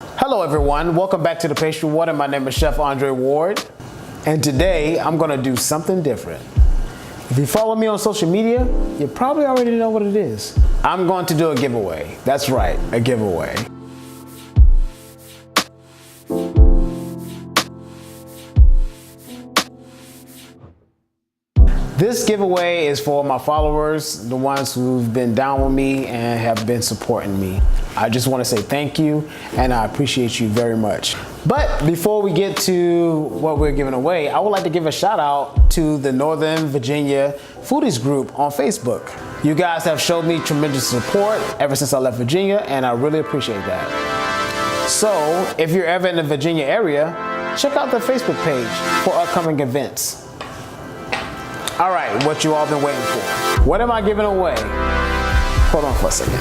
Hello everyone, welcome back to the Pastry Ward, and my name is Chef Andre Ward. And today I'm gonna do something different. If you follow me on social media, you probably already know what it is. I'm going to do a giveaway. That's right, a giveaway. This giveaway is for my followers, the ones who've been down with me and have been supporting me. I just want to say thank you, and I appreciate you very much. But before we get to what we're giving away, I would like to give a shout out to the Northern Virginia Foodies group on Facebook. You guys have showed me tremendous support ever since I left Virginia, and I really appreciate that. So if you're ever in the Virginia area, check out the Facebook page for upcoming events. All right, what you all been waiting for. What am I giving away? Hold on for a second.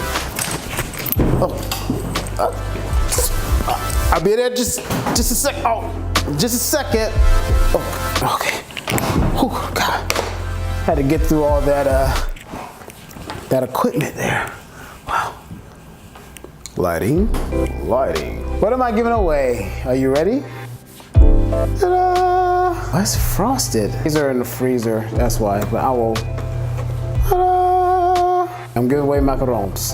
I'll be there just a sec. Oh, just a second. Oh, okay. Whew, God. Had to get through all that equipment there. Wow. Lighting. What am I giving away? Are you ready? Ta-da! Oh, it's frosted. These are in the freezer, that's why, but I will. Ta-da! I'm giving away macarons.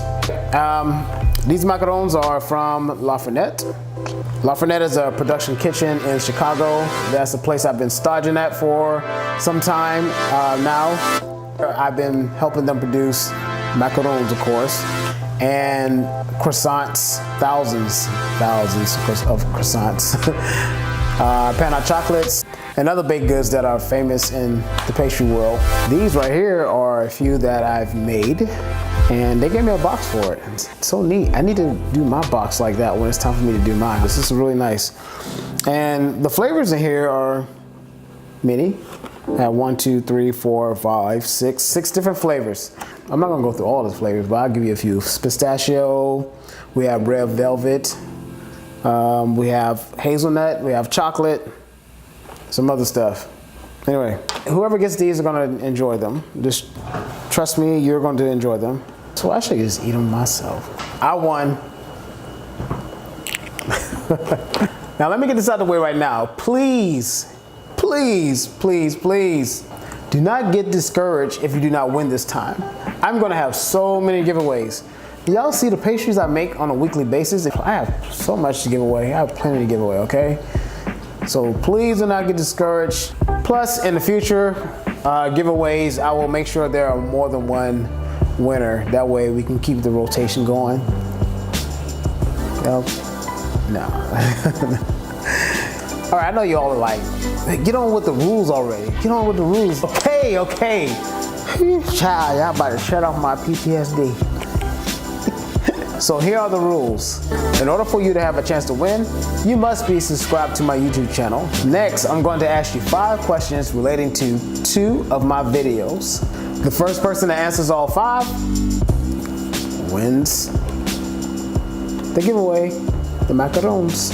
These macarons are from La Fournette. La Fournette is a production kitchen in Chicago. That's a place I've been staging at for some time now. I've been helping them produce macarons, of course, and croissants, thousands of croissants. Pan chocolates, and other baked goods that are famous in the pastry world. These right here are a few that I've made, and they gave me a box for it. It's so neat. I need to do my box like that when it's time for me to do mine. This is really nice. And the flavors in here are many. I have 1, 2, 3, 4, 5, 6 different flavors. I'm not gonna go through all the flavors, but I'll give you a few. Pistachio, we have red velvet, we have hazelnut, we have chocolate, some other stuff. Anyway, whoever gets these are gonna enjoy them. Just trust me, you're going to enjoy them. So I should just eat them myself. I won. Now let me get this out of the way right now. Please, please, please, please, do not get discouraged if you do not win this time. I'm gonna have so many giveaways. Y'all see the pastries I make on a weekly basis? I have so much to give away. I have plenty to give away, okay? So please do not get discouraged. Plus, in the future giveaways, I will make sure there are more than one winner. That way we can keep the rotation going. Nope. No. All right, I know you all are like, get on with the rules already. Get on with the rules. Okay. Child, y'all about to shut off my PTSD. So here are the rules. In order for you to have a chance to win, you must be subscribed to my YouTube channel. Next, I'm going to ask you 5 questions relating to 2 of my videos. The first person that answers all 5 wins the giveaway, the macarons.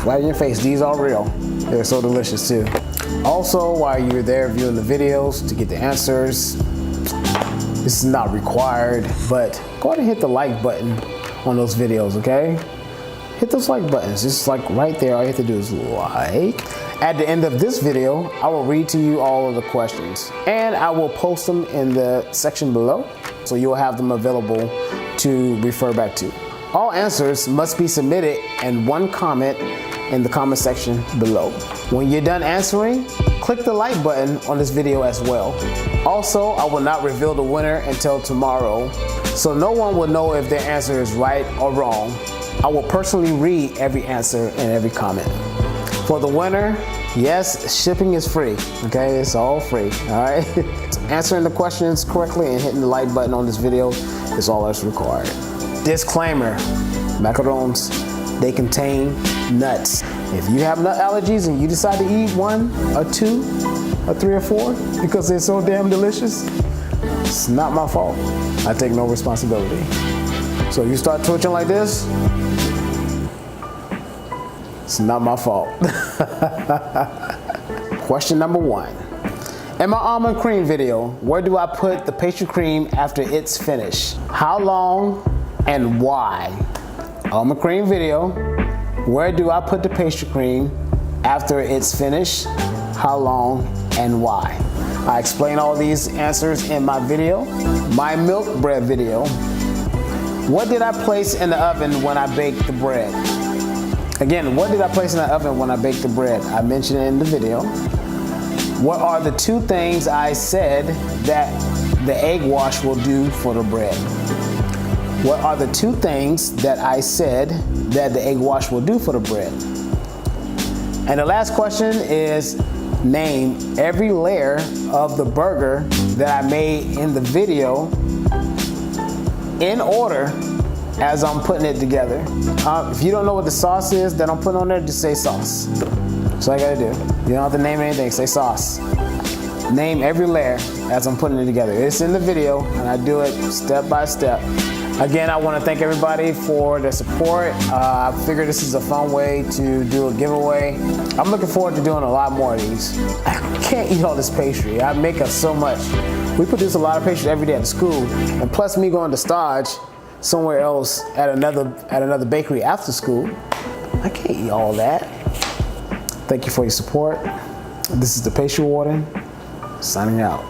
Right in your face, these are real. They're so delicious too. Also, while you're there viewing the videos to get the answers, this is not required, but go ahead and hit the like button on those videos, okay? Hit those like buttons, just like right there. All you have to do is like. At the end of this video, I will read to you all of the questions, and I will post them in the section below, so you'll have them available to refer back to. All answers must be submitted in one comment in the comment section below. When you're done answering, click the like button on this video as well. Also, I will not reveal the winner until tomorrow, so no one will know if their answer is right or wrong. I will personally read every answer and every comment. For the winner, yes, shipping is free, okay? It's all free, all right? Answering the questions correctly and hitting the like button on this video is all that's required. Disclaimer, macarons, they contain nuts. If you have nut allergies and you decide to eat 1 or 2 or 3 or 4 because they're so damn delicious, it's not my fault. I take no responsibility. So you start twitching like this, it's not my fault. Question number 1. In my almond cream video, where do I put the pastry cream after it's finished? How long and why? almond cream video. Where do I put the pastry cream after it's finished? How long and why? I explain all these answers in my video. My milk bread video. What did I place in the oven when I baked the bread? Again, what did I place in the oven when I baked the bread? I mentioned it in the video. What are the 2 things I said that the egg wash will do for the bread? What are the 2 things that I said that the egg wash will do for the bread? And the last question is, name every layer of the burger that I made in the video in order as I'm putting it together. If you don't know what the sauce is that I'm putting on there, just say sauce. That's all I gotta do. You don't have to name anything, say sauce. Name every layer as I'm putting it together. It's in the video and I do it step by step. Again, I want to thank everybody for their support. I figure this is a fun way to do a giveaway. I'm looking forward to doing a lot more of these. I can't eat all this pastry. I make up so much. We produce a lot of pastry every day at school, and plus me going to stage somewhere else at another bakery after school, I can't eat all that. Thank you for your support. This is the Pastry Warden, signing out.